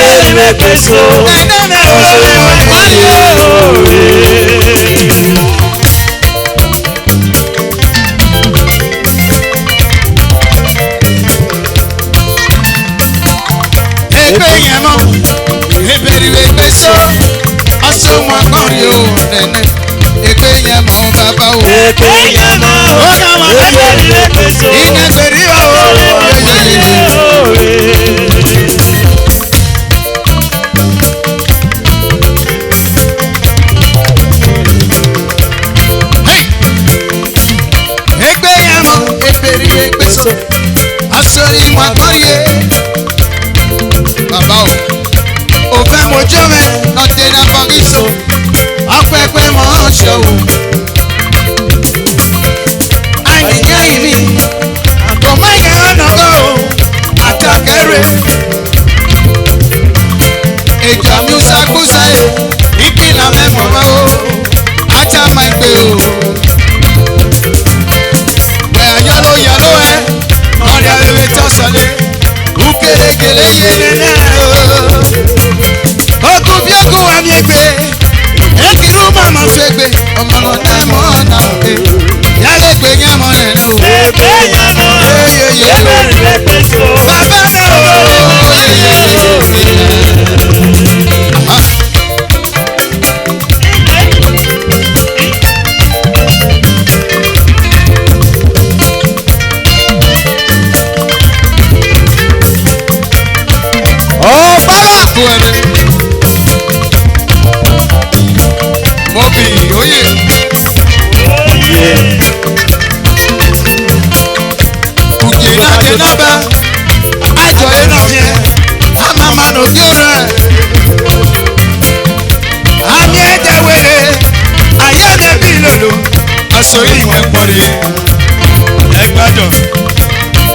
ebere peso. Eneme oye. Ebe yemo, ebere peso. Aso mo akori o nene. Ebe yemo baba o. Ebe yemo, ebere peso. Ine beri o. Egbe yemo, ebere peso. Asori mo akori baba o. Òfẹ́ mojú mi lọ́tẹ̀ ní afọ́gíso. Ọpẹ́pẹ́ mọ̀ ọ́n ṣòwò. Àyìnyá ìní. Kò má yẹ ọ̀nà kọ́ o. Àtàkẹ́rẹ́. Èjò mi ò ṣàkóso ẹ̀. Ìpìlà mẹ́mọ̀ mọ́ o. Ajá máa gbé o. Wẹ̀ àyọ́ló yọ̀ló ẹ̀. Ọ̀rẹ́ rere tọ́sọ̀lé. Ukerekele yere náà o. Ogun bí ogun wà ní egbe. Ekiru mama fegbe. Ọmọ náà mọ̀ ọ́nà òde. Yálé gbé yẹn mọ̀ nínú o. Ebe yemo, ebere peso. Bàbá náà o. Ọ̀bára. Bọ́bí oyè. Ùjẹ́ náà dé nábà. Àjọ yẹn náà yẹn. Àmàmà n'ojú rẹ̀. Àmì ẹ̀jẹ̀ wẹ̀lẹ̀. Ayé mi bí lòlò. Aṣọ yìí wẹ̀ pọ̀lì. Ẹgbàdàn.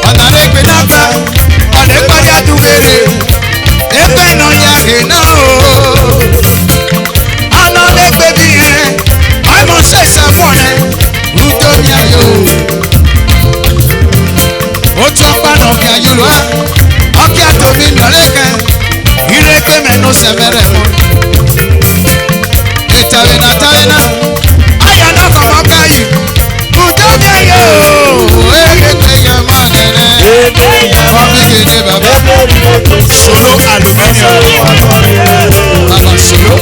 Ọ̀nà rẹ̀ gbé nábà. Ọ̀nà ìpàdé àdúgbèrè. Ẹgbẹ́ náà yàgé náà o. Ọ̀nà rẹ̀ gbé bí yẹn. Ọmọ ṣẹ̀ṣẹ̀ mọ̀ rẹ̀. Rúdó ní ayò. Ó tún ọgbà náà kí ayé lọ. Ọkí àtòmí nọ̀rẹ́kẹ́. Ìrèké mẹ́nu sẹ̀mẹ́rẹ̀ mọ́. Ìtàwé náà táwé náà. Ayà náà kọ̀ mọ́ káyì. Rúdó ní ayò. Èrèké yẹn mọ́ nẹ̀rẹ̀. Ebe yemo, Ọbí kéde bàbá. ebere peso. Solo aluminium. Bàbá solo.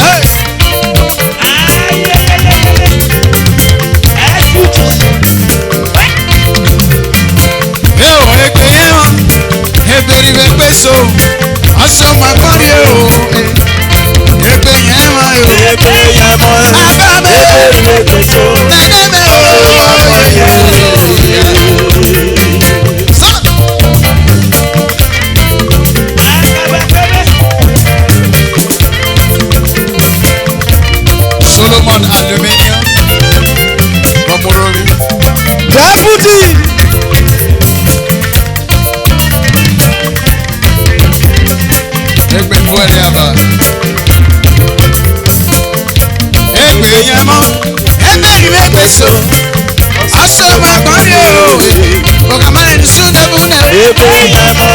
Hey! Eo egbe yẹn wọn, ebèrè bẹ pé so, aṣọ máa kọ́rí o. Egbe yẹn wọn o. Ebe yemo, Abábẹ́ o. ebere peso. Nẹ́nẹ́mẹ́ o. Sọ. Solomon aluminium. Bọ́mọ̀rọ̀rí. Deputy. Egbe wẹ̀rẹ̀ àbá. Egbe yẹn mọ́, ebèrè bẹ pé so, aṣọ máa kọ́rí o. Ọ̀gá ẹni súnjẹ fún náà. Ebe yemo,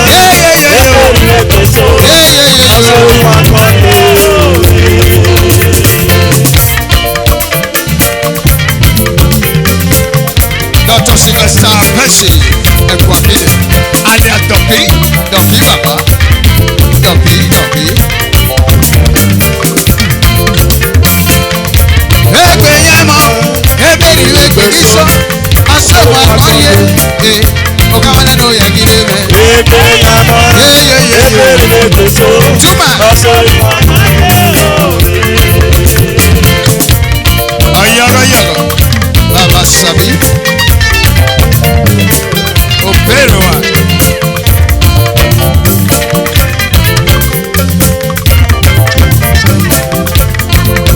ebere peso. Aṣọ ìwàkọ̀lẹ̀ Dr. Sylvester Percy Ekwakide alias Dọ̀bí bàbá Dọ̀bí. Egbe yẹn mọ, ebèrè egbe iṣọ, aṣọ wa kọ́yé, ọ̀gá wọn nínú yẹ gidi mẹ́. Ebe yemo, ebere peso. Túmọ̀ Aṣọ ìwàkọ̀lẹ̀ ọ̀yọ̀rọ̀yọ̀rọ̀ bàbá sàbí òbèrè wa.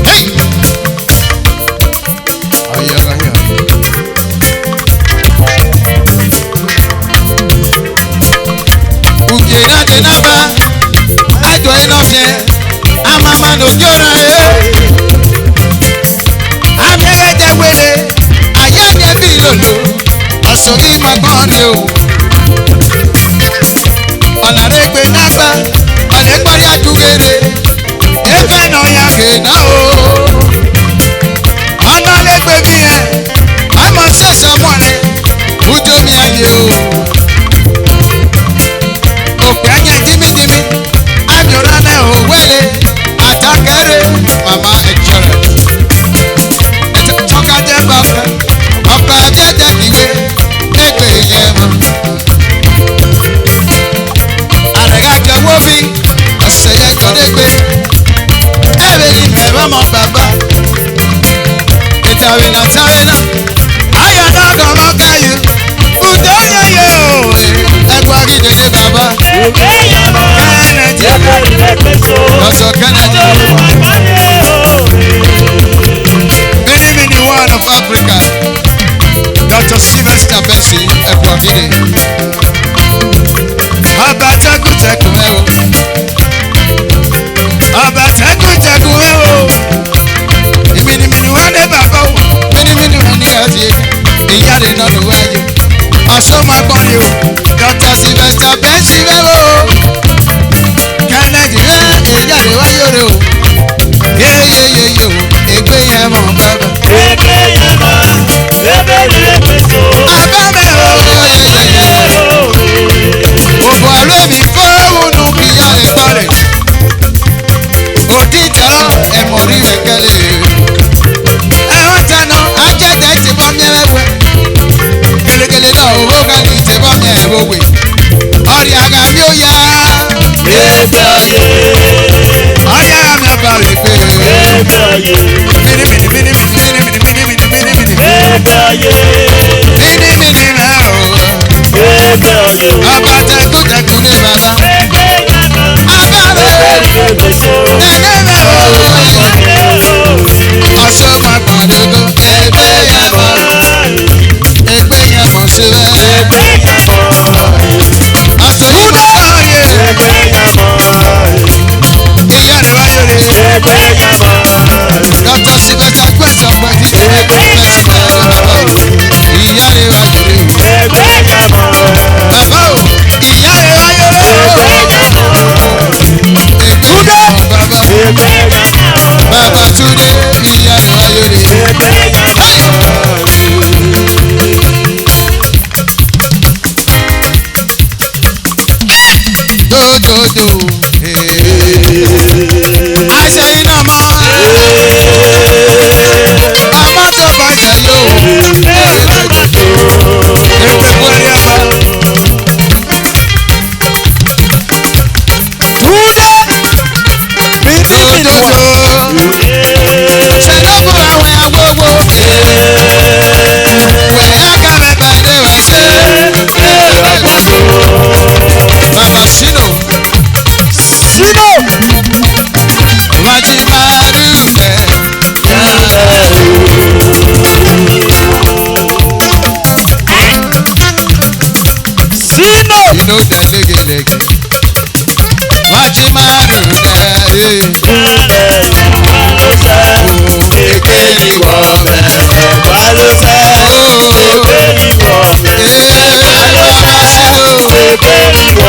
Hey! Ọ̀yọ̀rọ̀yọ̀rọ̀. Ùjẹ́ náà dé náà bá àjọ iná ṣe àmàmà n'ojú rẹ̀. Amẹ́rẹ́jẹ wẹ̀lẹ̀ ayé ẹ̀jẹ̀ bí lòlò àsòrí máa gbọ́n ni o. Ọ̀nà rẹ̀ gbé nágbà Pastor Kennedy. Many one of Africa. Dr. Sylvester Bessie Ekwahide. Abategutegun ẹ̀wò. Abategutegun ẹ̀wò. Ìmìnìmìnì wọn ní bàbá o. Mìnìmìnì wọn ní àti ìyá rẹ̀ náà ló wáyé. Àsọmọgbọ́n o. Dr. Sylvester Bessie ẹ̀wò. Kennedy ìyá rẹ̀ wáyé rẹ̀ o. Yeyeyeye o. Ègbé yẹn mọ̀ bàbá. Ègbé yẹn mọ̀. Ebèrè pèsè. Abẹ́mẹ̀ o. Yeyeyeye o. Òbò àlọ́ mi fóònù ìyá rẹ̀ pọ̀lẹ̀. Òdìjọ́ ẹ̀mọ̀ rí rẹ̀ kẹ́lẹ̀. Ẹ̀hún tẹnu ajẹ́jẹ́ ti bọ́ mẹ́rẹ́wẹ́. Kèlèkèlè náà owó kẹ́lì ti bọ́ mẹ́rẹ́wẹ́. Ọ̀rì àgà mi ò yá. Ègbé ayé. Ọ̀yá mi àgbà rẹ̀ pé. Ègbé ayé. Mìnìmìnì. Ègbé ayé. Mìnìmìnì mẹ́ o. Ègbé ayé. Abatẹkùtẹkùn ní bàbá. Ègbé yẹn mọ̀. Abẹ́rẹ́ Ebèrè pèsè. ẹ̀dẹ́ mẹ́ o. Ọ̀ṣọ́ máa pọ̀ lógo. Ẹgbẹ́ yẹn mọ̀. Ẹgbẹ́ yẹn mọ̀ síbẹ̀. Ègbé yẹn mọ̀. Ọ̀ṣọ́ yìí mọ̀ sọ́ọ̀yẹ̀. Ègbé yẹn mọ̀. Ìyá rẹ̀ wáyé rẹ̀. Ègbé yẹn mọ̀. Dr. Sylvester gbẹ̀sọ̀ pẹ̀lú ẹgbẹ́ fẹ́sibẹ̀ bàbá o. Ìyá rẹ̀ wáyé rẹ̀. Ègbé yẹn mọ̀. Bàbá o. Ìyá rẹ̀ wáyé rẹ̀. Ègbé yẹn mọ̀. Ẹgbẹ́ yẹn mọ̀ bàbá. Ègbé yẹn mọ̀. Bàbá Túndé ìyá rẹ̀ wáyé rẹ̀. Ègbé yẹn mọ̀. Dòdòdò. Àṣẹ iná mọ́. Ọmọ tó bàjẹ́ yóò. Ètò ìwé ọba. Túndé. Dòdòdò. Ṣé ló fún àwọn agbógbó? Wẹ̀yà kàmẹ́ bàdé wá sí. Bàbá Sino. Sino. Wájú máa rí rẹ̀. Sino. Inú dẹ̀ légelege. Wájú máa rí rẹ̀. Ègbé ìwọ bẹ̀rẹ̀ wá ló sẹ́. Ègbé ìwọ bẹ̀rẹ̀ wá ló sẹ́. Ègbé ìwọ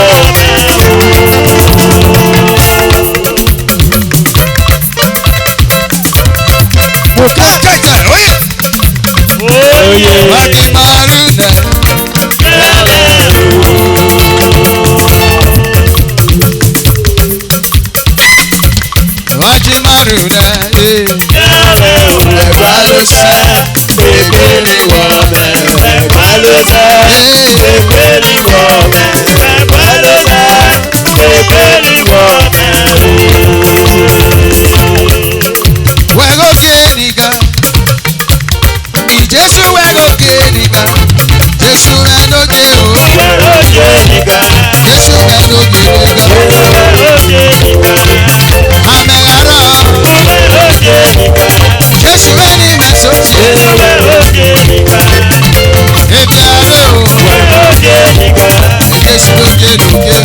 Kẹ́kẹ́ oyè. Oyè Wájú máa rí rẹ̀. Wájú máa rí rẹ̀. wá ló sẹ́. Ègbé ìwọ bẹ̀rẹ̀ wá ló sẹ́. Ègbé ìwọ bẹ̀rẹ̀ wá ló sẹ́. Ègbé ìwọ Wẹ́gọ́gẹ́ nìkan. Ìjésù wẹ́gọ́gẹ́ nìkan. Jésù wẹ́gọ́gẹ́ o. bẹ̀rẹ̀ nìkan. Jésù wẹ́gọ́gẹ́ nìkan. Àmẹ́rẹ́rọ́. Jésù wẹ́ni mẹ́sọ̀tì. Ebi àárẹ̀ o. Jésù lókè lókè.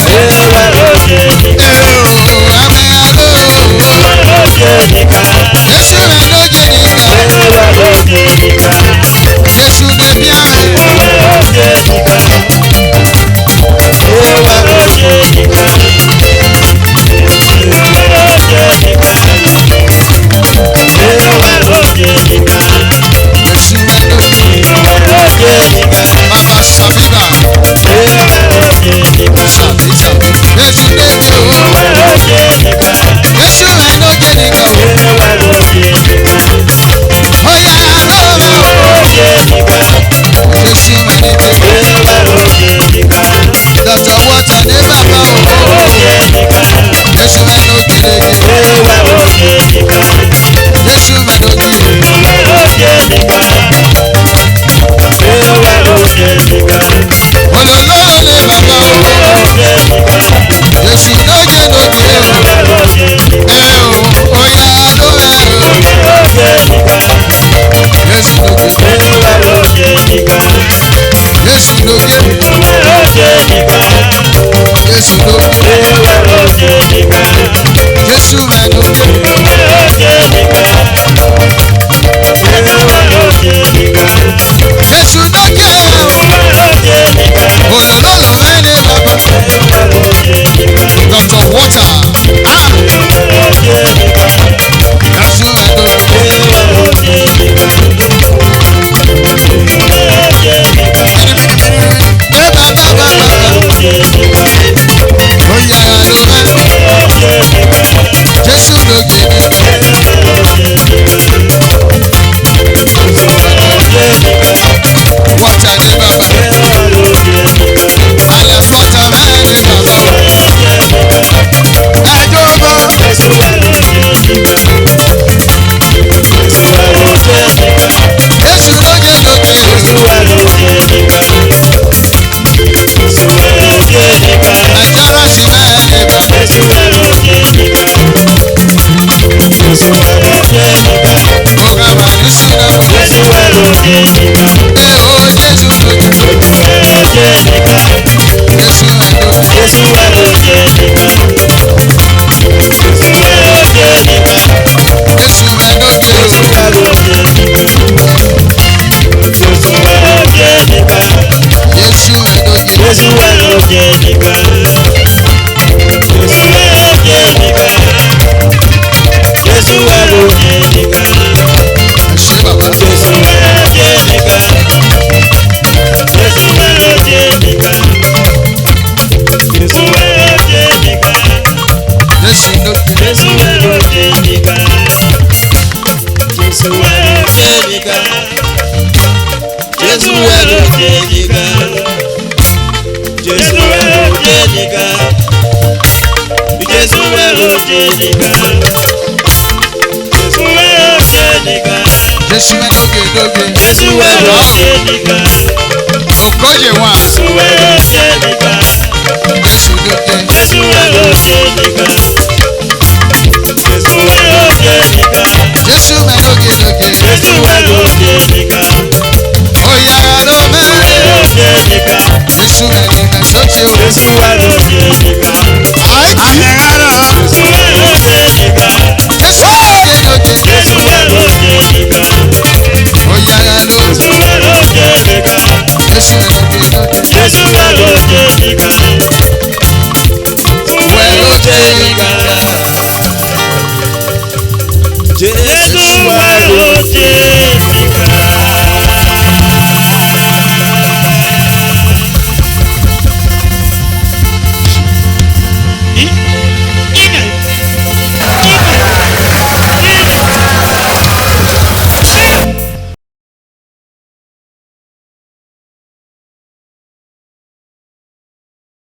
Jésù ẹ̀rọ jẹ́ nìkan. Ọ̀gá wà ní sínú. Jésù ẹ̀rọ jẹ́ nìkan. Ẹ o Jésù lójú. Jésù ẹ̀rọ jẹ́ nìkan. Jésù ẹ̀rọ. Jésù ẹ̀rọ jẹ́ nìkan. Jésù ẹ̀rọ jẹ́ nìkan. Jésù ẹ̀rọ jẹ́. Jésù ẹ̀rọ jẹ́ nìkan. Jésù ẹ̀rọ jẹ́ nìkan. Jésù ẹ̀rọ jẹ́. Jésù ẹ̀rọ jẹ́ nìkan. Jésù ẹ̀rọ jẹ́ nìkan. Jésù ẹ̀rọ jẹ́ nìkan. Ṣé bàbá? Jésù ẹ̀rọ jẹ́ nìkan. Jésù ẹ̀rọ jẹ́ nìkan. Jésù ẹ̀rọ jẹ́ nìkan. Jésù lójú. Jésù ẹ̀rọ jẹ́ nìkan. Jésù ẹ̀rọ jẹ́ nìkan. Jésù ẹ̀rọ jẹ́ nìkan. Jésù ẹ̀rọ jẹ́ nìkan. Jésù ẹ̀rọ jẹ́ nìkan. Jésù ẹ̀rọ jẹ́ nìkan. Jésù ẹ̀rọ lójú. Jésù ẹ̀rọ jẹ́ nìkan. Ògbóyè wọn. Jésù ẹ̀rọ jẹ́ nìkan. Jésù lójú. Jésù ẹ̀rọ jẹ́ nìkan. Jésù ẹ̀rọ jẹ́ nìkan. Jésù ẹ̀rọ lójú. Jésù ẹ̀rọ jẹ́ nìkan. Oyà ló Jésù mẹ́rin. ẹ̀rọ jẹ́ nìkan. Jésù ẹ̀rọ lójú. Jésù ẹ̀rọ jẹ́ nìkan.